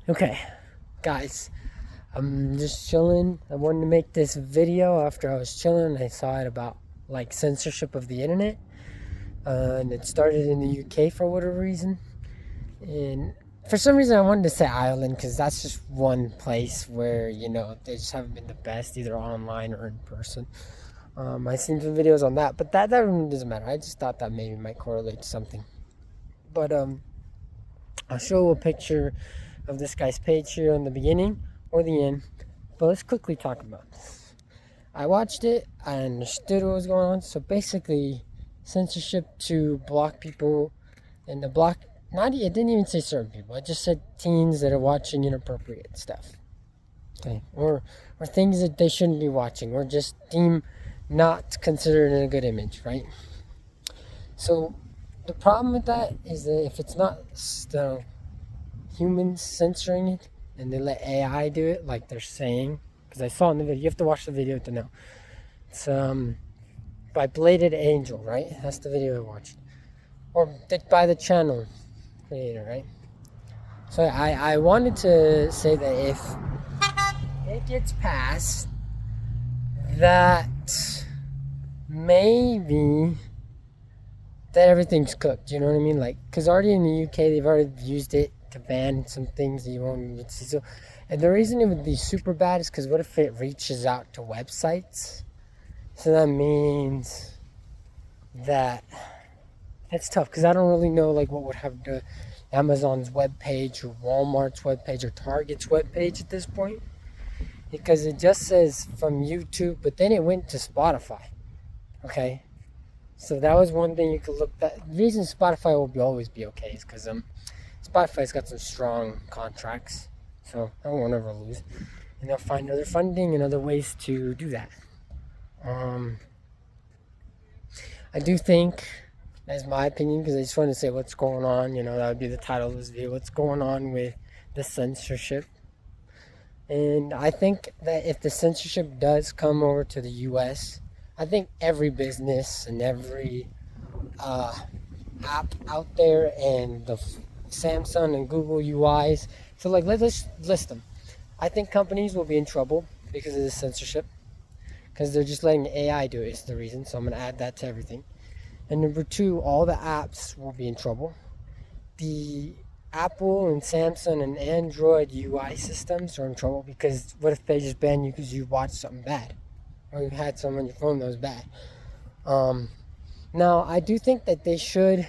Okay, guys, I'm just chilling. I wanted to make this video after I was chilling. I saw it about like censorship of the internet, and it started in the UK for whatever reason. And for some reason, I wanted to say Ireland because that's just one place where they just haven't been the best, either online or in person. I seen some videos on that, but that really doesn't matter. I just thought that maybe might correlate to something. But I'll show a picture of this guy's page here in the beginning or the end. But let's quickly talk about this. I watched it, I understood what was going on. So basically, censorship to block people, and the block, not, it didn't even say certain people, it just said teens that are watching inappropriate stuff. Okay, or things that they shouldn't be watching, or just deem not considered in a good image, right? So the problem with that is that if it's not humans censoring it and they let AI do it, like they're saying, because I saw in the video, you have to watch the video to know. It's by Bladed Angel, right? That's the video I watched, or by the channel creator, right? So I wanted to say that if it gets passed, that maybe that everything's cooked, you know what I mean? Like, because already in the UK, they've already used it to ban some things that you won't even see. So, and the reason it would be super bad is because what if it reaches out to websites? So that means that it's tough, because I don't really know like what would happen to Amazon's webpage or Walmart's webpage or Target's webpage at this point, because it just says from YouTube, but then it went to Spotify. Okay. So that was one thing you could look at. The reason Spotify will always be okay is because Spotify's got some strong contracts, so I won't ever lose. And they'll find other funding and other ways to do that. I do think, that's my opinion, because I just want to say what's going on. That would be the title of this video. What's going on with the censorship? And I think that if the censorship does come over to the U.S., I think every business and every app out there, and the Samsung and Google UIs, so like let's list them. I think companies will be in trouble because of the censorship, because they're just letting AI do it is the reason. So I'm going to add that to everything. And number two, all the apps will be in trouble. The Apple and Samsung and Android UI systems are in trouble, because what if they just ban you because you watched something bad, or you had something on your phone that was bad? Now, I do think that they should,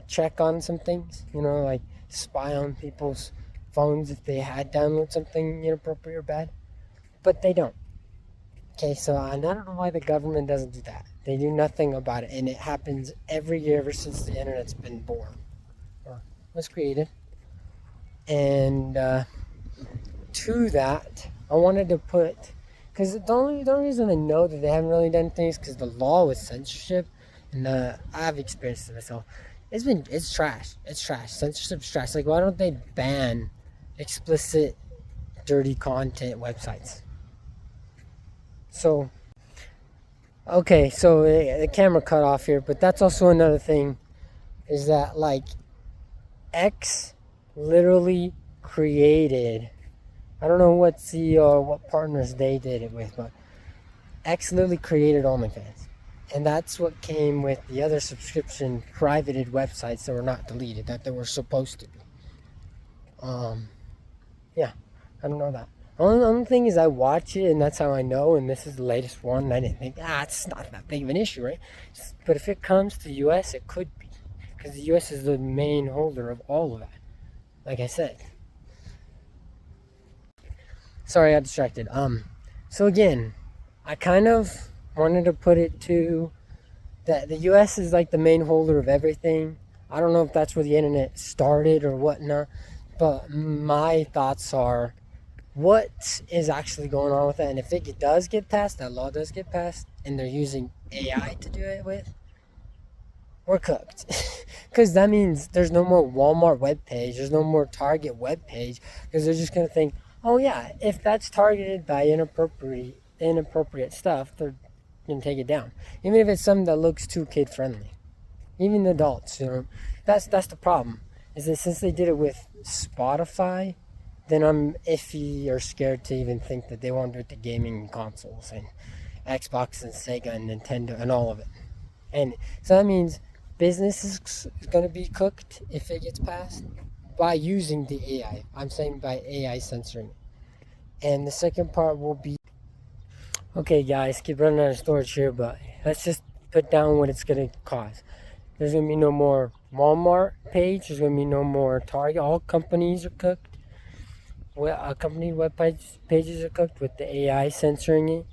check on some things, like spy on people's phones if they had downloaded something inappropriate or bad. But they don't. Okay, so I don't know why the government doesn't do that. They do nothing about it, and it happens every year ever since the internet's been born, or was created. And to that, I wanted to put, because the only reason I know that they haven't really done things, because the law with censorship, and I've experienced it myself. It's trash. It's trash. Censorship's trash. Like, why don't they ban explicit, dirty content websites? So, okay, so the camera cut off here, but that's also another thing, is that like X literally created, I don't know what CEO or what partners they did it with, but X literally created OnlyFans. And that's what came with the other subscription privated websites that were not deleted, that they were supposed to be. Yeah, I don't know that. The only thing is I watch it, and that's how I know, and this is the latest one, and I didn't think, it's not that big of an issue, right? But if it comes to the U.S., it could be, because the U.S. is the main holder of all of that, like I said. Sorry, I got distracted. So again, I kind of wanted to put it to that the U.S. is like the main holder of everything. I don't know if that's where the internet started or whatnot, but my thoughts are, what is actually going on with that? And if it does get passed, that law does get passed, and they're using AI to do it with, we're cooked. Because that means there's no more Walmart webpage, there's no more Target webpage, because they're just going to think, oh yeah, if that's targeted by inappropriate stuff, they're going to take it down. Even if it's something that looks too kid friendly. Even adults, that's the problem. is that since they did it with Spotify, then I'm iffy or scared to even think that they won't do it to gaming consoles and Xbox and Sega and Nintendo and all of it. And so that means business is going to be cooked if it gets passed by using the AI. I'm saying by AI censoring it. And the second part will be, okay, guys, keep running out of storage here, but let's just put down what it's going to cost. There's going to be no more Walmart page. There's going to be no more Target. All companies are cooked. Well, company web pages are cooked with the AI censoring it,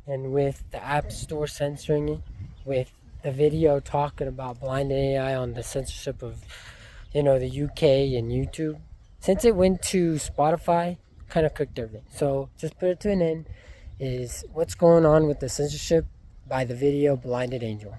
and with the App Store censoring it, with the video talking about blind AI on the censorship of, the UK and YouTube. Since it went to Spotify, kind of cooked everything. So just put it to an end. Is what's going on with the censorship by the video Blinded Angel.